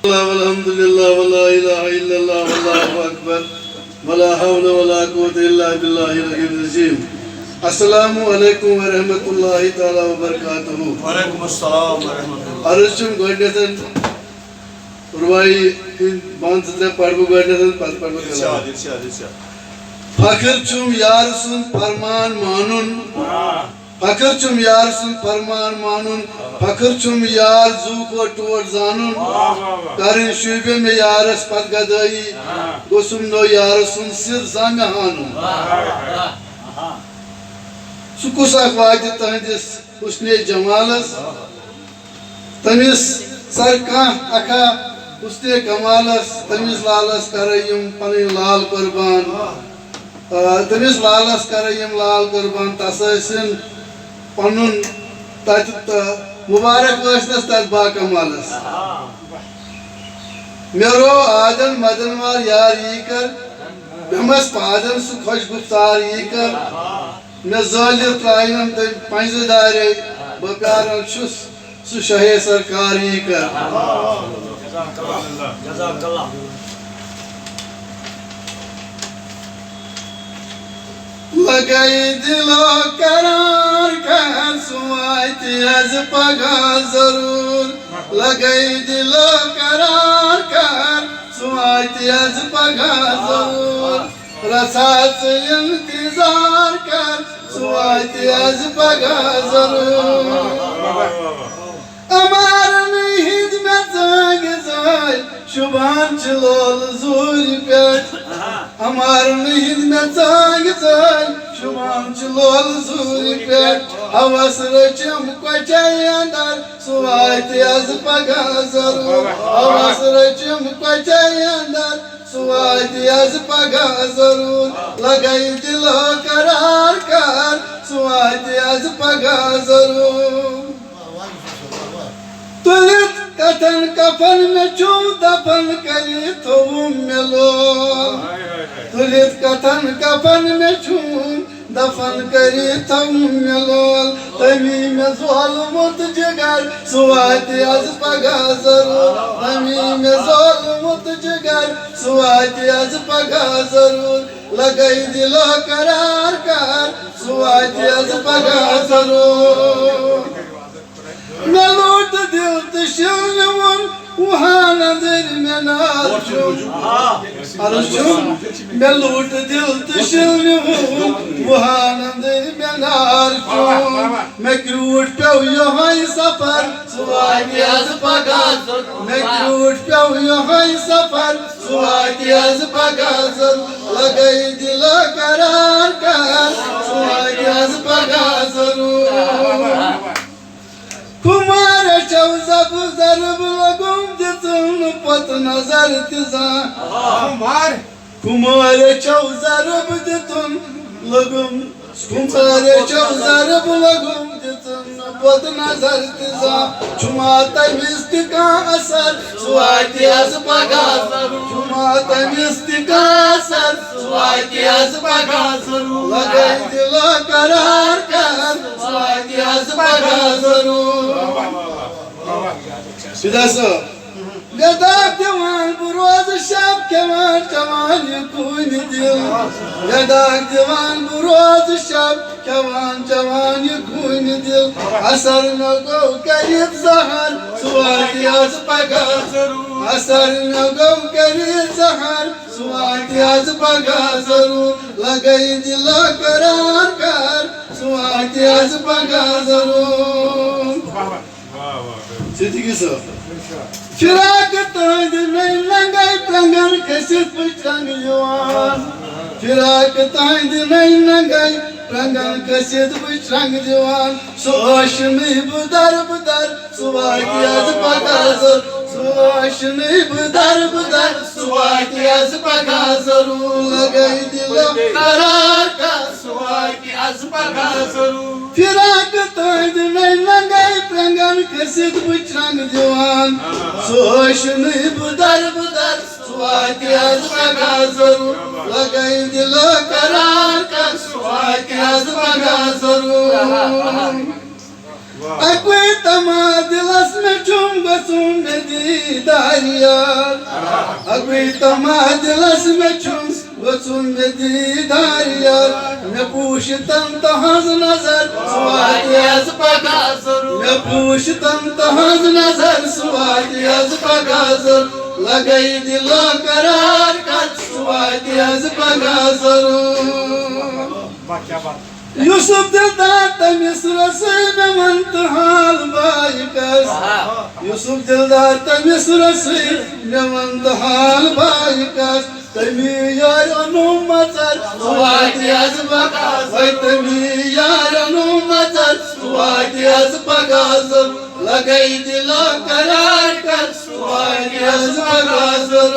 والحمد لله ولا إله إلا الله والله أكبر ولا حول ولا قوة إلا بالله العلي العظيم. السلام عليكم ورحمة الله تعالى وبركاته. وعليكم السلام ورحمة الله. أرجوكم قدرتن رواي بانسدر پڑھو قدرتن پڑھ ارشاد. فخر چھم یار سن فرمان مانن فخر چھم یار سن فرمان مانن فخر چھم یار زوک و ٹوٹ زانن کرن شوبے میں یارس پت گدائی گوسم نو یار سن سر زامہ ہانن سکس اخ واجہ تہندس حسن جمالس تمس سر کان اکھا حسن کمالس تمس لالس کریم پنن لال قربان تمس لالس کریم لال قربان تسن پنن تت مبارک وسنس تت با کمالس میرو آدن مدن وار یار یہ کر ہمس پادن سو خوش گفتار یہ کر میں ظالر ترائیم تم پنج دارے بکارن چھس سو شاہ سرکار یہ کر جزاک اللہ. لگائی دلو قرار کر سوائتی از پگا ضرور لگائی دلو قرار کر سوائتی از پگا ضرور رسات انتظار کر سوائتی از پگا ضرور امار نہیں میں زنگ زائی شبان چلول زوری پیٹ امار نہیں میں زنگ زائی شبان چلول زوری پیٹ حواس رچم کوچائی اندر سوائتی از پگا ضرور حواس رچم کوچائی اندر سوائتی از پگا ضرور لگائی دلو قرار کر سوائتی از پگا ضرور تلت کتن کفن میں چون دفن کری تھوم ملو تلت کتن کفن میں چون دفن کری تھوم ملو تمی میں ظلمت جگر سوائتی از پگا ضرور تمی میں ظلمت جگر سوائتی از پگا ضرور لگائی دلو قرار کر سوائتی از پگا ضرور میں لوٹ دل تشلون وہاں نظر میں نارجم میں لوٹ دل تشلون وہاں نظر میں نارجم میں کروٹ پیو یہاں سفر سوائتی از پگا ضرور میں کروٹ پیو یہاں سفر سوائتی از پگا ضرور لگائی دل قرار کر سوائتی از پگا ضرور کمار چو زب ضرب لگم دتن پت نظر تزان کمار چو ضرب دتن لگم کمار چو ضرب لگم دتن پت نظر تزان چما تمیست کا اثر سوائتی از پگا ضرور چما تمیست کا اثر سوائتی از پگا ضرور لگائی دل قرار کر سوائتی از پگا ضرور سیدھا سو گداک دیوان بروز شب کمان جوان یکون دل گداک دیوان بروز شب کمان جوان یکون دل اثر نگو کرید زہر سوائتی از پگا ضرور اثر نگو کرید زہر سوائتی از پگا ضرور لگائی دل قرار کر سوائتی از پگا ضرور سیدھی سو فراق تہند نہیں لنگائی پرنگن کسیت پچ رنگ جوان فراق تہند نہیں لنگائی پرنگن کسیت پچ رنگ جوان سواشنی بدر بدر سوائتی از پگا ضرور سواشنی بدر بدر سوائتی از پگا ضرور لگائی دل قرار کر سوائتی از پگا ضرور فراق تہند نہیں لنگائی پرنگن کسیت پچ رنگ جوان سواشنی بدر بدر سوائتی از پگا ضرور لگائی دل قرار کر سوائتی از پگا ضرور اکوی تما دلس میں چم گسوں میں دیدار یار اکوی تما دلس میں چم گسوں میں دیدار یار میں پوشتم تہنز نظر سواتی از پگازر میں پوشتم تہنز نظر سواتی از پگازر لگئی دلو قرار کت سواتی از پگازر یوسف دلدار تمس رسے میں منتحال بائی کس یوسف دلدار تمس رسے میں منتحال بائی کس تمی یار انو مطر سواتی از پگازر تمی یار انو مطر سواتی از پگازر لگئی دلو قرار کت سواتی از پگازر